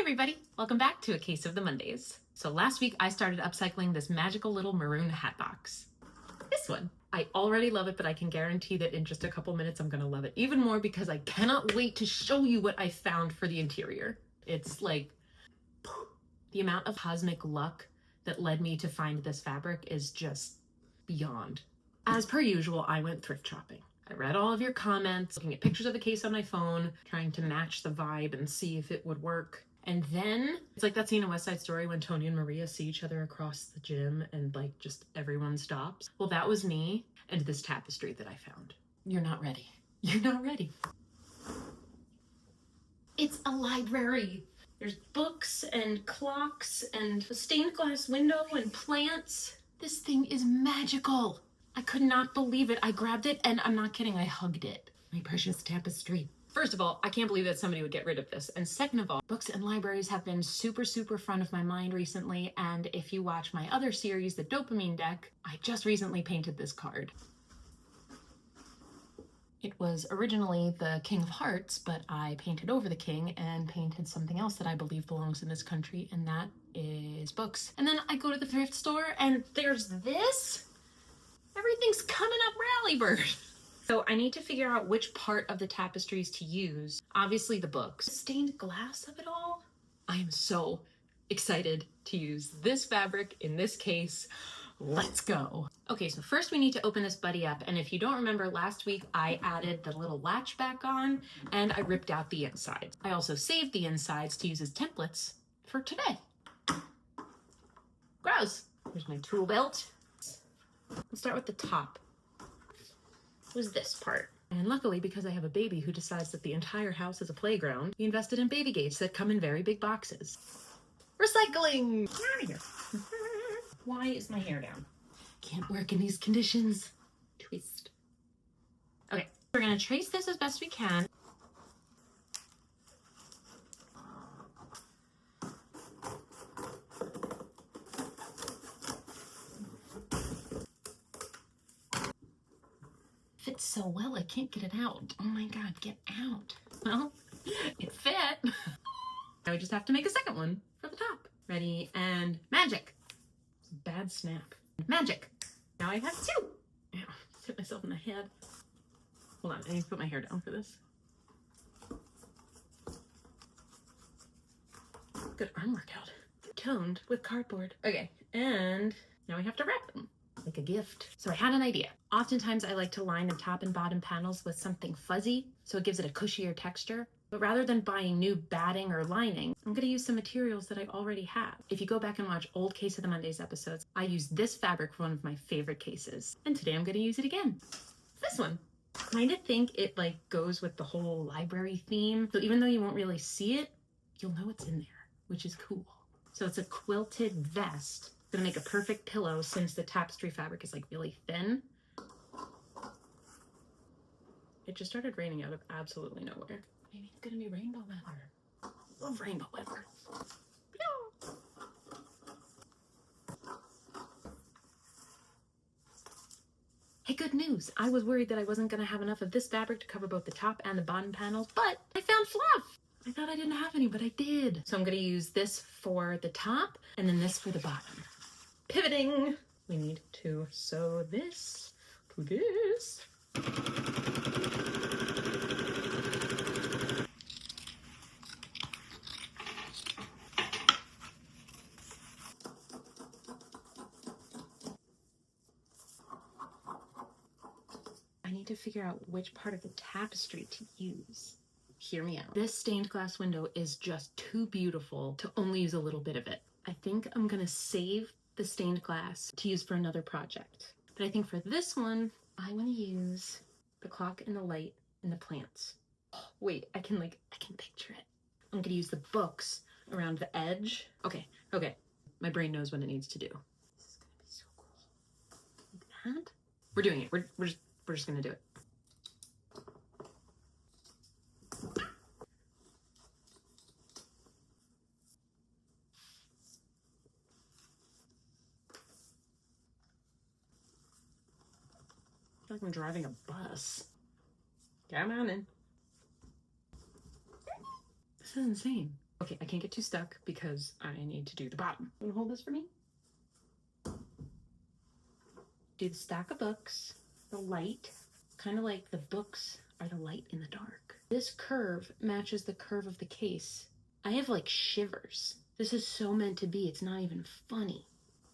everybody, welcome back to A Case of the Mondays. So last week I started upcycling this magical little maroon hat box. This one. I already love it, but I can guarantee that in just a couple minutes I'm gonna love it even more because I cannot wait to show you what I found for the interior. It's like, the amount of cosmic luck that led me to find this fabric is just beyond. As per usual, I went thrift shopping. I read all of your comments, looking at pictures of the case on my phone, trying to match the vibe and see if it would work. And then it's like that scene in West Side Story when Tony and Maria see each other across the gym and like just everyone stops. Well, that was me and this tapestry that I found. You're not ready. You're not ready. It's a library. There's books and clocks and a stained glass window and plants. This thing is magical. I could not believe it. I grabbed it and I'm not kidding, I hugged it. My precious tapestry. First of all, I can't believe that somebody would get rid of this. And second of all, books and libraries have been super front of my mind recently. And if you watch my other series, The Dopamine Deck, I just recently painted this card. It was originally the King of Hearts, but I painted over the king and painted something else that I believe belongs in this country, and that is books. And then I go to the thrift store and there's this. Everything's coming up rally bird. So I need to figure out which part of the tapestries to use. Obviously the books. The stained glass of it all. I am so excited to use this fabric in this case. Let's go. Okay, so first we need to open this buddy up. And if you don't remember, last week I added the little latch back on and I ripped out the insides. I also saved the insides to use as templates for today. Gross. Here's my tool belt. Let's start with the top. Was this part. And luckily, because I have a baby who decides that the entire house is a playground, we invested in baby gates that come in very big boxes. Recycling! Get out of here. Why is my hair down? Can't work in these conditions. Twist. Okay, we're gonna trace this as best we can. Fits so well, I can't get it out. Oh my God, get out. Well, it fit. Now we just have to make a second one for the top. Ready, and magic. Bad snap. Magic. Now I have two. Ow, just hit myself in the head. Hold on, I need to put my hair down for this. Good arm workout. Toned with cardboard. Okay, and now we have to wrap them like a gift. So I had an idea. Oftentimes I like to line the top and bottom panels with something fuzzy so it gives it a cushier texture. But rather than buying new batting or lining, I'm going to use some materials that I already have. If you go back and watch old Case of the Mondays episodes, I used this fabric for one of my favorite cases. And today I'm going to use it again. This one. I kind of think it like goes with the whole library theme. So even though you won't really see it, you'll know it's in there, which is cool. So it's a quilted vest. It's going to make a perfect pillow since the tapestry fabric is like really thin. It just started raining out of absolutely nowhere. Maybe it's gonna be rainbow weather. I love rainbow weather. Hey, good news. I was worried that I wasn't gonna have enough of this fabric to cover both the top and the bottom panels, but I found fluff. I thought I didn't have any, but I did. So I'm gonna use this for the top and then this for the bottom. Pivoting. We need to sew this to this. I need to figure out which part of the tapestry to use. Hear me out. This stained glass window is just too beautiful to only use a little bit of it. I think I'm gonna save the stained glass to use for another project. But I think for this one, I wanna use the clock and the light and the plants. Oh, wait, I can picture it. I'm gonna use the books around the edge. Okay, my brain knows what it needs to do. This is gonna be so cool. Like that? We're doing it, we're just gonna do it. I feel like I'm driving a bus. Come on in. This is insane. Okay, Okay, I can't get too stuck because I need to do the bottom. You wanna hold this for me? Do the stack of books, the light, kind of like the books are the light in the dark. This curve matches the curve of the case. I have like shivers. This is so meant to be. It's not even funny.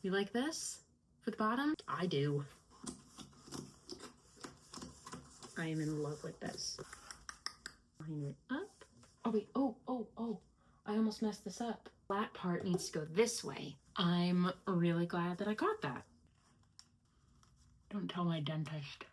You like this for the bottom? I do. I am in love with this. Line it up. Oh wait, oh. I almost messed this up. Flat part needs to go this way. I'm really glad that I got that. Don't tell my dentist.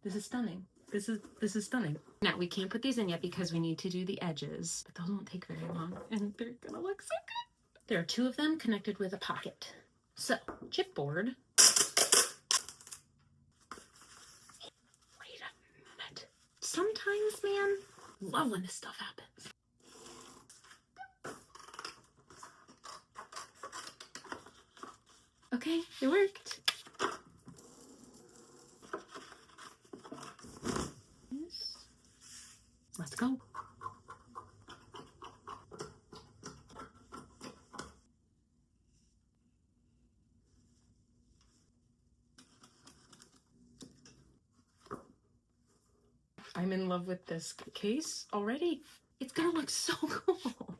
This is stunning. This is stunning. Now we can't put these in yet because we need to do the edges, but those won't take very long and they're gonna look so good. There are 2 of them connected with a pocket. So, chipboard. Wait a minute. Sometimes, man, love when this stuff happens. Okay, it worked. Let's go. I'm in love with this case already. It's gonna look so cool.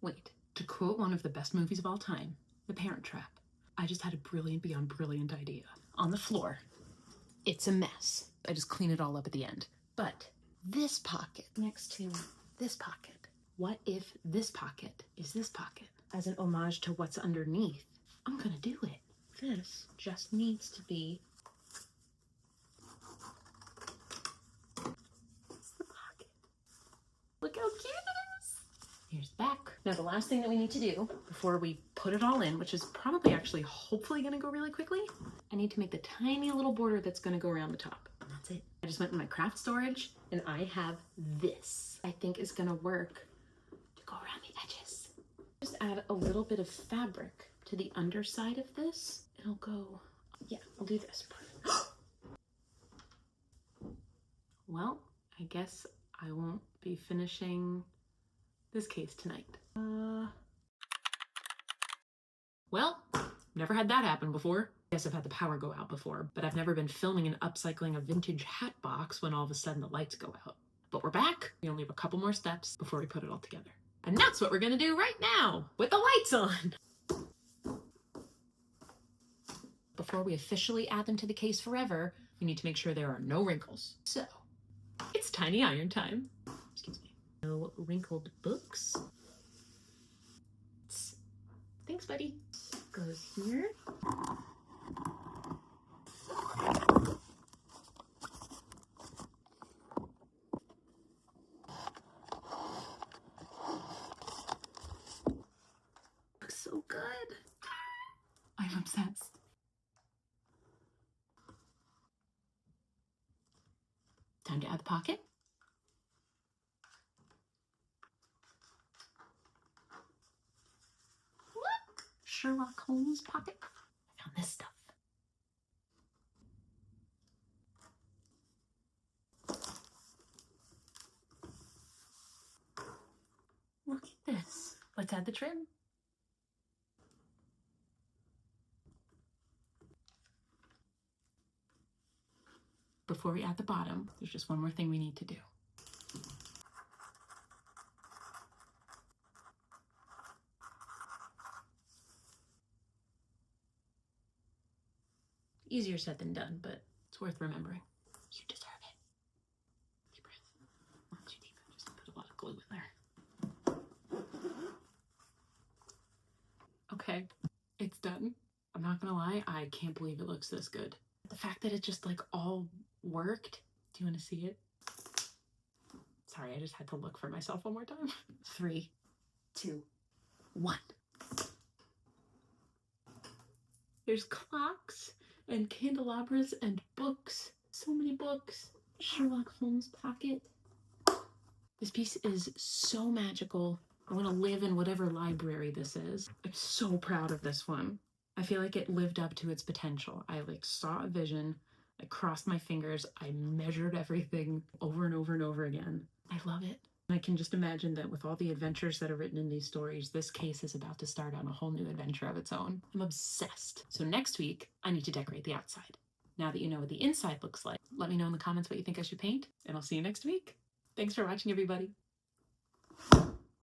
Wait, to quote one of the best movies of all time, The Parent Trap, I just had a brilliant beyond brilliant idea. On the floor, it's a mess. I just clean it all up at the end. But this pocket next to this pocket, what if this pocket is this pocket? As an homage to what's underneath, I'm gonna do it. This just needs to be the pocket. Look how cute it is. Here's the back. Now the last thing that we need to do before we put it all in, which is probably actually hopefully gonna go really quickly, I need to make the tiny little border that's gonna go around the top. And that's it. I just went in my craft storage and I have this. I think is gonna work to go around the edges. Just add a little bit of fabric to the underside of this. It'll go, yeah, I'll do this. Well, I guess I won't be finishing this case tonight. Well, never had that happen before. I guess I've had the power go out before, but I've never been filming and upcycling a vintage hat box when all of a sudden the lights go out. But we're back. We only have a couple more steps before we put it all together. And that's what we're gonna do right now with the lights on. Before we officially add them to the case forever, we need to make sure there are no wrinkles. So, it's tiny iron time. Excuse me. No wrinkled books. Thanks, buddy. Goes here. Looks so good. I'm obsessed. Time to add the pocket. Sherlock Holmes pocket. I found this stuff. Look at this. Let's add the trim. Before we add the bottom, there's just one more thing we need to do. Easier said than done, but it's worth remembering. You deserve it. Deep breath. Not too deep. Just put a lot of glue in there. Okay, it's done. I'm not gonna lie, I can't believe it looks this good. The fact that it just like all worked. Do you want to see it? Sorry, I just had to look for myself one more time. 3, 2, 1. There's clocks and candelabras and books. So many books. Sherlock Holmes pocket. This piece is so magical. I want to live in whatever library this is. I'm so proud of this one. I feel like it lived up to its potential. I saw a vision, I crossed my fingers, I measured everything over and over and over again. I love it. I can just imagine that with all the adventures that are written in these stories, this case is about to start on a whole new adventure of its own. I'm obsessed. So next week, I need to decorate the outside. Now that you know what the inside looks like, let me know in the comments what you think I should paint, and I'll see you next week. Thanks for watching, everybody.